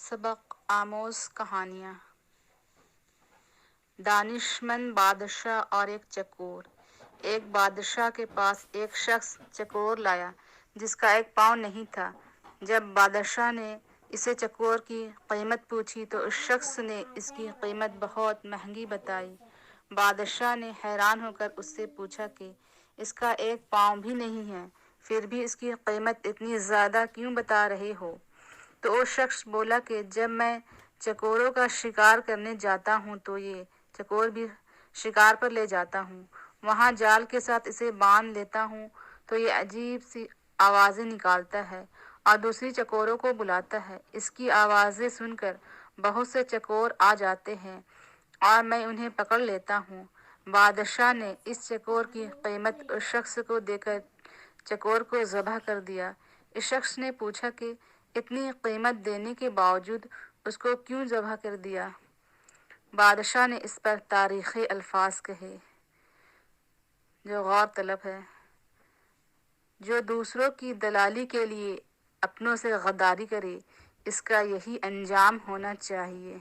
سبق آموز کہانیاں۔ دانشمند بادشاہ اور ایک چکور۔ ایک بادشاہ کے پاس ایک شخص چکور لایا جس کا ایک پاؤں نہیں تھا۔ جب بادشاہ نے اسے چکور کی قیمت پوچھی تو اس شخص نے اس کی قیمت بہت مہنگی بتائی۔ بادشاہ نے حیران ہو کر اس سے پوچھا کہ اس کا ایک پاؤں بھی نہیں ہے، پھر بھی اس کی قیمت اتنی زیادہ کیوں بتا رہے ہو؟ تو وہ شخص بولا کہ جب میں چکوروں کا شکار کرنے جاتا ہوں تو یہ چکور بھی شکار پر لے جاتا ہوں۔ وہاں جال کے ساتھ اسے باندھ لیتا ہوں تو یہ عجیب سی آوازیں نکالتا ہے اور دوسری چکوروں کو بلاتا ہے۔ اس کی آوازیں سن کر بہت سے چکور آ جاتے ہیں اور میں انہیں پکڑ لیتا ہوں۔ بادشاہ نے اس چکور کی قیمت اس شخص کو دے کر چکور کو ذبح کر دیا۔ اس شخص نے پوچھا کہ اتنی قیمت دینے کے باوجود اس کو کیوں ذبح کر دیا؟ بادشاہ نے اس پر تاریخی الفاظ کہے جو غور طلب ہے: جو دوسروں کی دلالی کے لیے اپنوں سے غداری کرے، اس کا یہی انجام ہونا چاہیے۔